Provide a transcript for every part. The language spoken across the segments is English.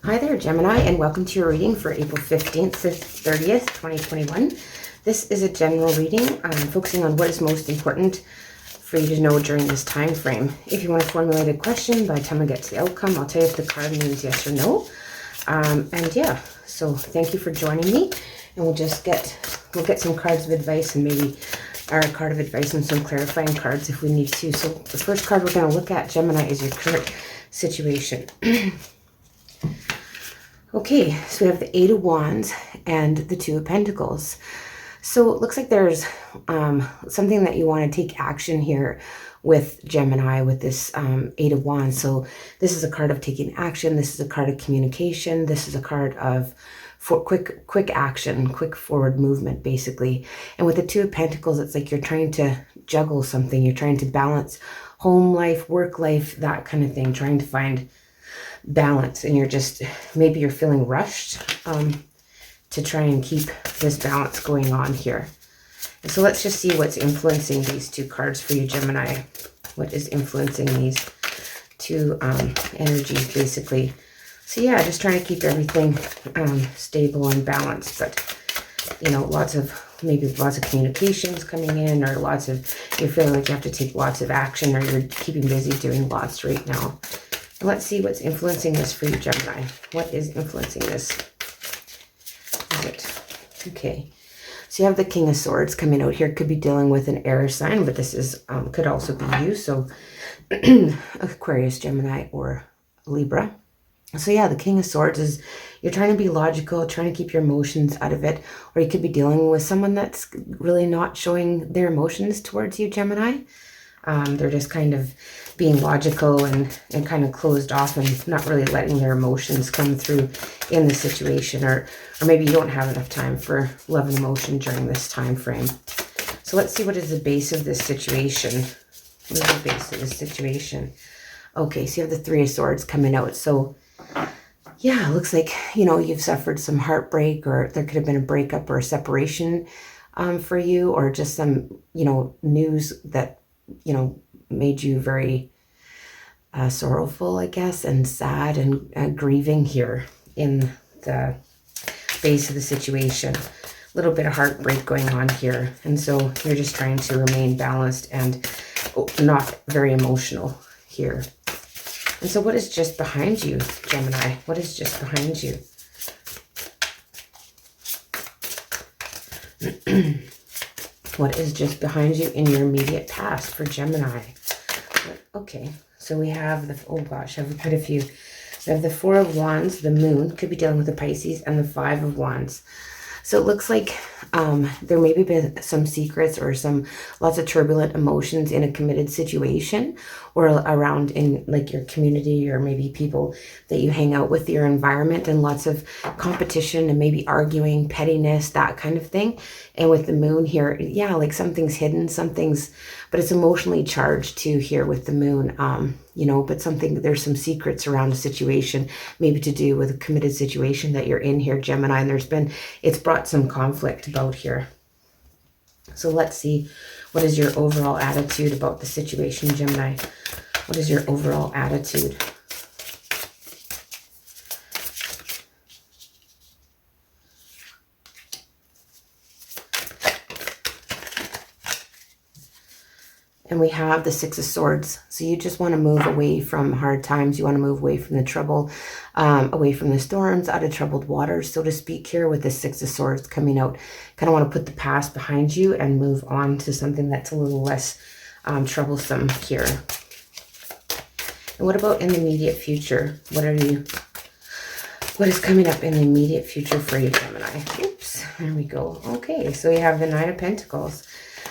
Hi there, Gemini, and welcome to your reading for April 15th to 30th, 2021. This is a general reading focusing on what is most important for you to know during this time frame. If you want to formulate a question, by the time I get to the outcome, I'll tell you if the card means yes or no. And yeah, so thank you for joining me, and we'll get some cards of advice and maybe our card of advice and some clarifying cards if we need to. So the first card we're going to look at, Gemini, is your current situation. Okay, so we have the Eight of Wands and the Two of Pentacles. So it looks like there's something that you want to take action here with Gemini, with this Eight of Wands. So this is a card of taking action. This is a card of communication. This is a card of quick action, quick forward movement, basically. And with the Two of Pentacles, it's like you're trying to juggle something. You're trying to balance home life, work life, that kind of thing, trying to find balance, and maybe you're feeling rushed to try and keep this balance going on here. And so let's just see what's influencing these two cards for you, Gemini. What is influencing these two energies, basically? So yeah, just trying to keep everything stable and balanced, but you know, lots of communications coming in, or you're feeling like you have to take lots of action, or you're keeping busy doing lots right now. Let's see what's influencing this for you, Gemini. What is influencing this? Is it? Okay. So you have the King of Swords coming out here. Could be dealing with an air sign, but this is could also be you. So Aquarius, Gemini, or Libra. So yeah, the King of Swords is you're trying to be logical, trying to keep your emotions out of it. Or you could be dealing with someone that's really not showing their emotions towards you, Gemini. They're just kind of being logical and kind of closed off and not really letting their emotions come through in the situation, or maybe you don't have enough time for love and emotion during this time frame. So let's see, what is the base of this situation? What is the base of this situation? Okay, so you have the Three of Swords coming out. So yeah, it looks like, you know, you've suffered some heartbreak, or there could have been a breakup or a separation for you, or just some, you know, news that, you know, made you very sorrowful, I guess, and sad and grieving here in the base of the situation. A little bit of heartbreak going on here. And so you're just trying to remain balanced and not very emotional here. And so what is just behind you, Gemini? What is just behind you? What is just behind you in your immediate past for Gemini? Okay, so we have the, oh gosh, I've had a few. We have the Four of Wands, the Moon, could be dealing with the Pisces, and the Five of Wands. So it looks like there may be some secrets or lots of turbulent emotions in a committed situation, or around in like your community, or maybe people that you hang out with, your environment, and lots of competition and maybe arguing, pettiness, that kind of thing. And with the Moon here, yeah, like something's hidden, but it's emotionally charged too here with the Moon, you know, but there's some secrets around a situation, maybe to do with a committed situation that you're in here, Gemini, and it's brought some conflict about here. So let's see, what is your overall attitude about the situation, Gemini? What is your overall attitude? And we have the Six of Swords. So you just want to move away from hard times. You want to move away from the trouble, away from the storms, out of troubled waters, so to speak, here with the Six of Swords coming out. Kind of want to put the past behind you and move on to something that's a little less troublesome here. And what about in the immediate future? What is coming up in the immediate future for you, Gemini? Oops, there we go. Okay, so we have the Nine of Pentacles.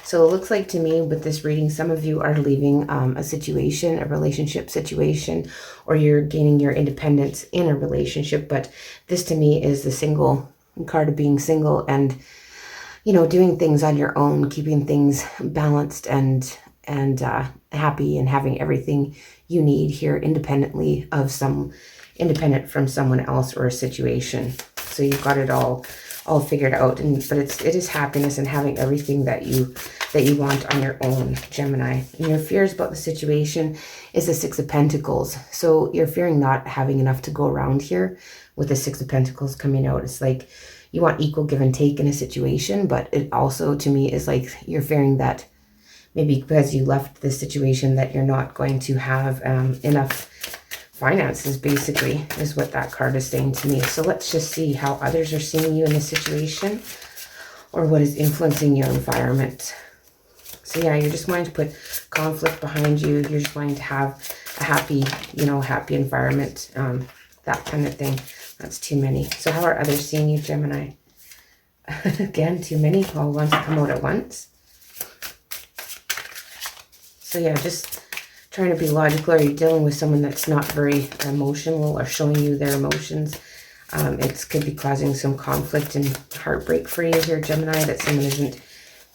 So it looks like to me with this reading, some of you are leaving a situation, a relationship situation, or you're gaining your independence in a relationship. But this to me is the single card of being single and, you know, doing things on your own, keeping things balanced and happy, and having everything you need here independent from someone else or a situation. So you've got it all all figured out. But it is happiness and having everything that you want on your own, Gemini. And your fears about the situation is the Six of Pentacles. So you're fearing not having enough to go around here with the Six of Pentacles coming out. It's like you want equal give and take in a situation, but it also to me is like you're fearing that maybe because you left this situation that you're not going to have enough finances, basically, is what that card is saying to me. So let's just see how others are seeing you in this situation, or what is influencing your environment. So yeah, you're just wanting to put conflict behind you. You're just wanting to have a happy, happy environment, that kind of thing. That's too many. So how are others seeing you, Gemini? Again, too many. All ones come out at once. So yeah, just trying to be logical. Are you dealing with someone that's not very emotional or showing you their emotions? It could be causing some conflict and heartbreak for you here, Gemini, that someone isn't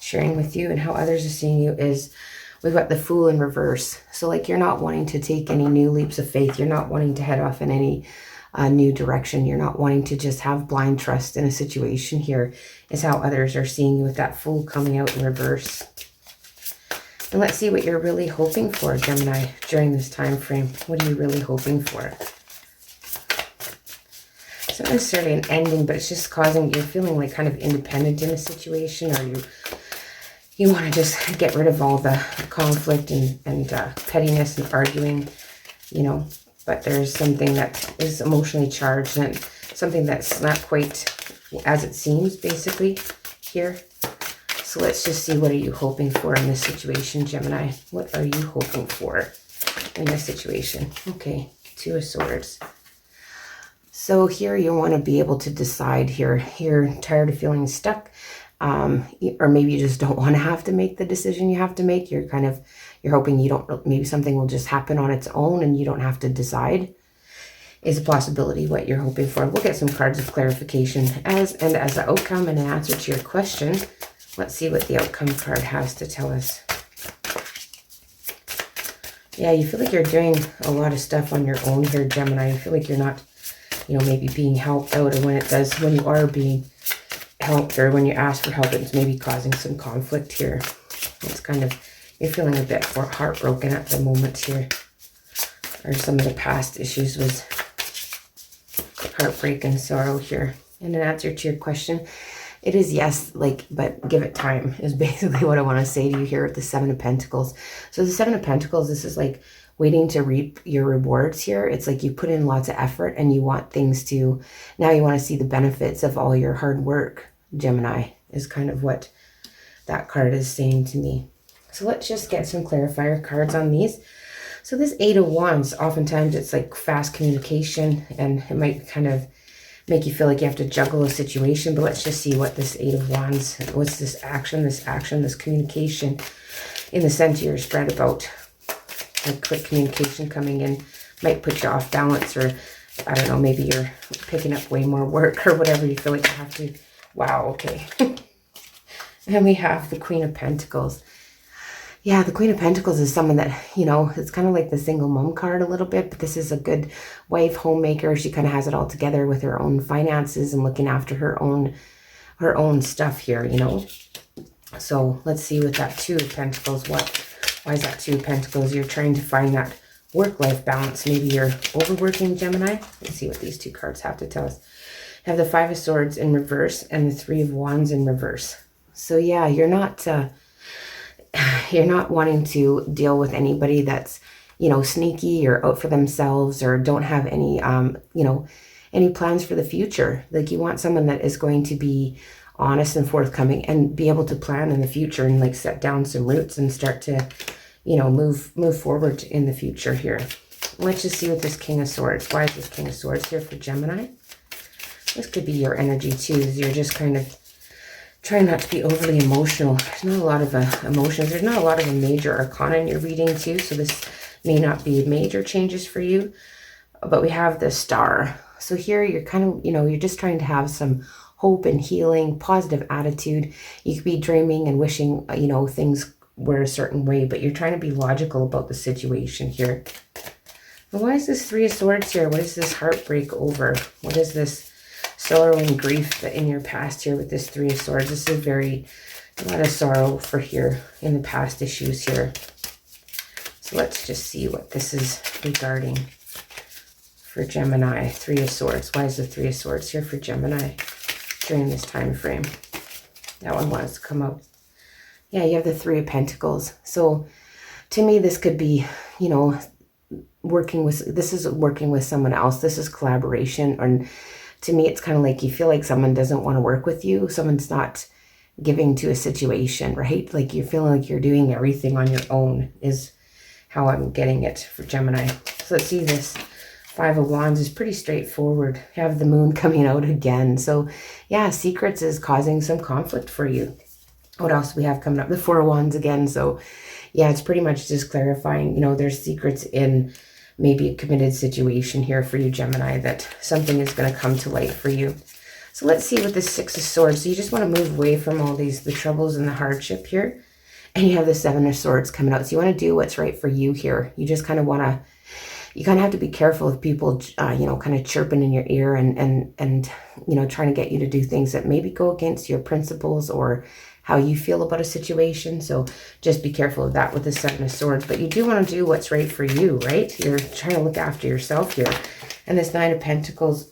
sharing with you. And how others are seeing you is we've got the Fool in reverse. So like you're not wanting to take any new leaps of faith. You're not wanting to head off in any new direction. You're not wanting to just have blind trust in a situation here, is how others are seeing you with that Fool coming out in reverse. And let's see what you're really hoping for, Gemini, during this time frame. What are you really hoping for? It's not necessarily an ending, but it's just causing you're feeling like kind of independent in a situation, or you want to just get rid of all the conflict and pettiness and arguing, but there's something that is emotionally charged and something that's not quite as it seems, basically, here. So let's just see, what are you hoping for in this situation, Gemini? What are you hoping for in this situation? Okay, Two of Swords. So here you want to be able to decide here. You're tired of feeling stuck, or maybe you just don't want to have to make the decision you have to make. You're hoping maybe something will just happen on its own and you don't have to decide, is a possibility what you're hoping for. We'll get some cards of clarification as an outcome and an answer to your question. Let's see what the outcome card has to tell us. Yeah, you feel like you're doing a lot of stuff on your own here, Gemini. You feel like you're not, maybe being helped out, or when you are being helped, or when you ask for help, it's maybe causing some conflict here. It's kind of, you're feeling a bit heartbroken at the moment here. Or some of the past issues was heartbreak and sorrow here. And an answer to your question, it is yes, but give it time is basically what I want to say to you here with the Seven of Pentacles. So the Seven of Pentacles, this is like waiting to reap your rewards here. It's like you put in lots of effort and you want things to, now you want to see the benefits of all your hard work, Gemini, is kind of what that card is saying to me. So let's just get some clarifier cards on these. So this Eight of Wands, oftentimes it's like fast communication, and it might kind of make you feel like you have to juggle a situation, but let's just see what this Eight of Wands, what's this action, this communication in the center of your spread about. Like quick communication coming in might put you off balance, or I don't know, maybe you're picking up way more work or whatever. You feel like you have to, wow, okay. And we have the Queen of Pentacles. Yeah, the Queen of Pentacles is someone that, it's kind of like the single mom card a little bit, but this is a good wife, homemaker. She kind of has it all together with her own finances and looking after her own stuff here, So let's see with that Two of Pentacles, why is that Two of Pentacles? You're trying to find that work-life balance. Maybe you're overworking, Gemini. Let's see what these two cards have to tell us. You have the Five of Swords in reverse and the Three of Wands in reverse. So yeah, you're not wanting to deal with anybody that's, sneaky or out for themselves, or don't have any, any plans for the future. Like you want someone that is going to be honest and forthcoming and be able to plan in the future and like set down some roots and start to, move forward in the future here. Let's just see what this King of Swords, why is this King of Swords here for Gemini? This could be your energy too. You're just kind of trying not to be overly emotional. There's not a lot of emotions. There's not a lot of a major arcana in your reading too, so this may not be major changes for you. But we have the Star. So here you're kind of, you're just trying to have some hope and healing, positive attitude. You could be dreaming and wishing, things were a certain way, but you're trying to be logical about the situation here. But why is this Three of Swords here? What is this heartbreak over? What is this sorrow and grief in your past here with this Three of Swords. This is a lot of sorrow for here in the past issues here. So let's just see what this is regarding for Gemini. Three of Swords. Why is the Three of Swords here for Gemini during this time frame? That one wants to come out. Yeah, you have the Three of Pentacles. So to me, this could be, you know, this is working with someone else. This is collaboration. And to me, it's kind of like you feel like someone doesn't want to work with you. Someone's not giving to a situation, right? Like you're feeling like you're doing everything on your own is how I'm getting it for Gemini. So let's see, this Five of Wands is pretty straightforward. You have the moon coming out again. So yeah, secrets is causing some conflict for you. What else do we have coming up? The Four of Wands again. So yeah, it's pretty much just clarifying, you know, there's secrets in maybe a committed situation here for you, Gemini, that something is going to come to light for you. So let's see with the Six of Swords. So you just want to move away from all the troubles and the hardship here. And you have the Seven of Swords coming out. So you want to do what's right for you here. You just kind of want to, you kind of have to be careful of people, you know, kind of chirping in your ear and, you know, trying to get you to do things that maybe go against your principles or how you feel about a situation. So just be careful of that with the Seven of Swords. But you do want to do what's right for you, right? You're trying to look after yourself here. And this Nine of Pentacles,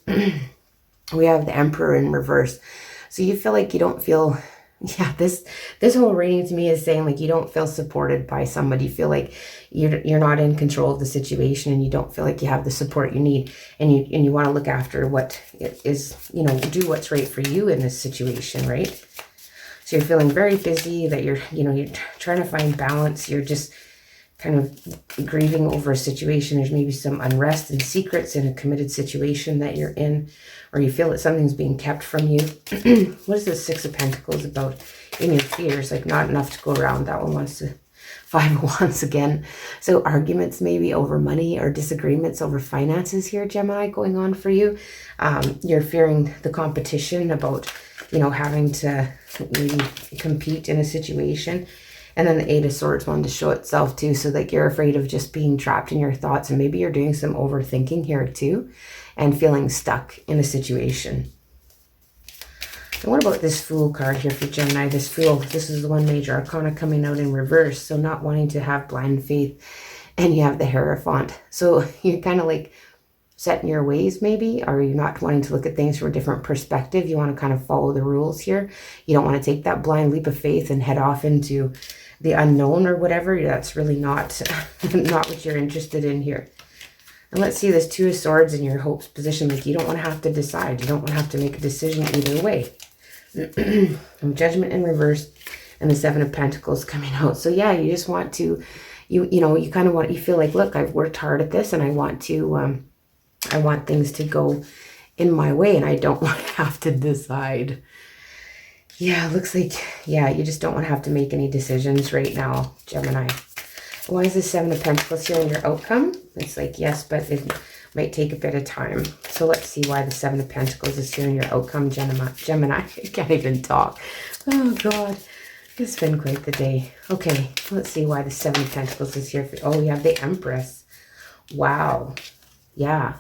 we have the Emperor in reverse. So you feel like you don't feel, yeah, this whole reading to me is saying like you don't feel supported by somebody. You feel like you're not in control of the situation and you don't feel like you have the support you need. And you want to look after what is, you know, do what's right for you in this situation, right? So you're feeling very busy, that you're trying to find balance. You're just kind of grieving over a situation. There's maybe some unrest and secrets in a committed situation that you're in, or you feel that something's being kept from you. What is the Six of Pentacles about in your fears? Like not enough to go around. That one wants to Five of Wands again. So arguments maybe over money or disagreements over finances here, Gemini, going on for you. You're fearing the competition about, you know, having to maybe compete in a situation. And then the Eight of Swords wanted to show itself too. So like you're afraid of just being trapped in your thoughts, and maybe you're doing some overthinking here too and feeling stuck in a situation. And what about this Fool card here for Gemini? This Fool, this is the one major arcana coming out in reverse. So not wanting to have blind faith. And you have the Hierophant. So you're kind of like set in your ways maybe, or you're not wanting to look at things from a different perspective. You want to kind of follow the rules here. You don't want to take that blind leap of faith and head off into the unknown or whatever. That's really not what you're interested in here. And let's see this Two of Swords in your hopes position. Like you don't want to have to decide. You don't want to have to make a decision either way. Judgment in reverse and the Seven of Pentacles coming out. So yeah, you just want to, you kind of want, you feel like, look, I've worked hard at this and I want to, I want things to go in my way and I don't want to have to decide. Yeah, it looks like, yeah, you just don't want to have to make any decisions right now, Gemini. Why is the Seven of Pentacles here in your outcome? It's like, yes, but it might take a bit of time. So let's see why the Seven of Pentacles is here in your outcome, Gemini. I can't even talk. Oh, God. It's been quite the day. Okay, let's see why the Seven of Pentacles is here. Oh, you have the Empress. Wow. Yeah.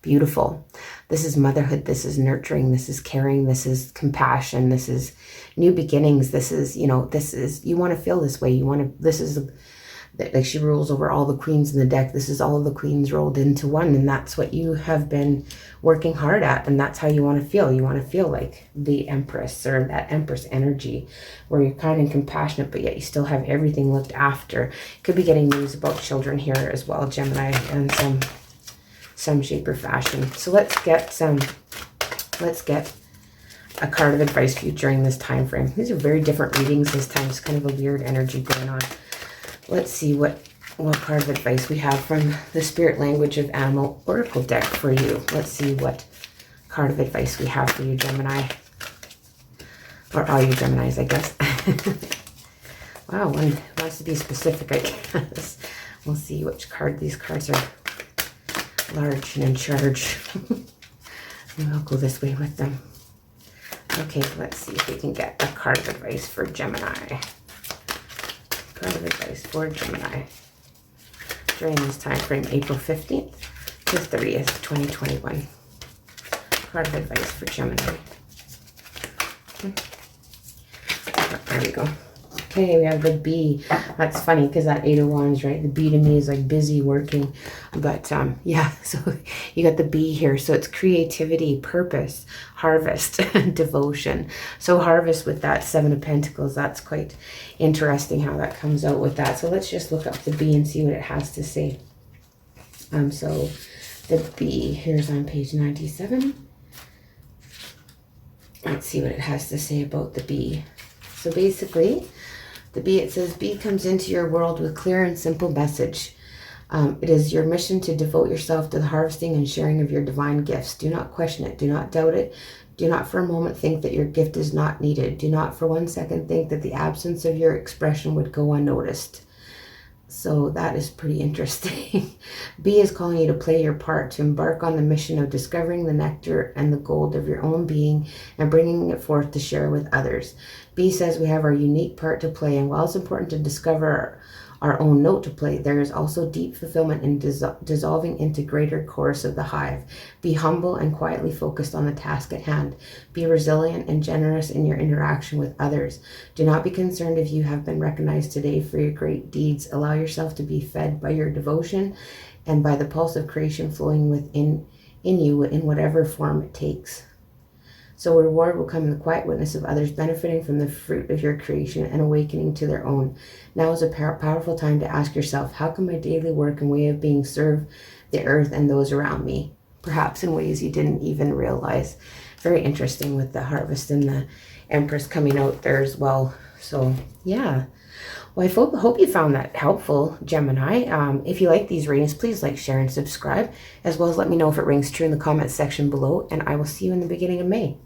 Beautiful. This is motherhood. This is nurturing. This is caring. This is compassion. This is new beginnings. This is, you know, this is, you want to feel this way. You want to, this is, like she rules over all the queens in the deck. This is all of the queens rolled into one. And that's what you have been working hard at. And that's how you want to feel. You want to feel like the Empress, or that Empress energy where you're kind and compassionate, but yet you still have everything looked after. Could be getting news about children here as well, Gemini, and some shape or fashion. So let's get a card of advice for you during this time frame. These are very different readings this time. It's kind of a weird energy going on. Let's see what card of advice we have from the Spirit Language of Animal Oracle deck for you. Let's see what card of advice we have for you, Gemini. Or all you Geminis, I guess. Wow, one wants to be specific, I guess. We'll see which card. These cards are large and in charge. And I'll go this way with them. Okay, let's see if we can get a card of advice for Gemini. Card of advice for Gemini during this time frame, April 15th to 30th, 2021. card of advice for Gemini. There we go. Okay, we have the bee. That's funny because that 8 of Wands, right? The bee to me is like busy working. But yeah, so you got the bee here. So it's creativity, purpose, harvest, devotion. So harvest with that 7 of Pentacles. That's quite interesting how that comes out with that. So let's just look up the bee and see what it has to say. So the bee, here's on page 97. Let's see what it has to say about the bee. So basically, the bee, it says, bee comes into your world with clear and simple message. It is your mission to devote yourself to the harvesting and sharing of your divine gifts. Do not question it. Do not doubt it. Do not for a moment think that your gift is not needed. Do not for 1 second think that the absence of your expression would go unnoticed. So that is pretty interesting. Bee is calling you to play your part, to embark on the mission of discovering the nectar and the gold of your own being and bringing it forth to share with others. Bee says we have our unique part to play, and while it's important to discover our own note to play, there is also deep fulfillment in dissolving into greater chorus of the hive. Be humble and quietly focused on the task at hand. Be resilient and generous in your interaction with others. Do not be concerned if you have been recognized today for your great deeds. Allow yourself to be fed by your devotion and by the pulse of creation flowing within you in whatever form it takes. So reward will come in the quiet witness of others benefiting from the fruit of your creation and awakening to their own. Now is a powerful time to ask yourself, how can my daily work and way of being serve the earth and those around me? Perhaps in ways you didn't even realize. Very interesting with the harvest and the Empress coming out there as well. So yeah. Well, I hope you found that helpful, Gemini. If you like these readings, please like, share, and subscribe, as well as let me know if it rings true in the comments section below, and I will see you in the beginning of May.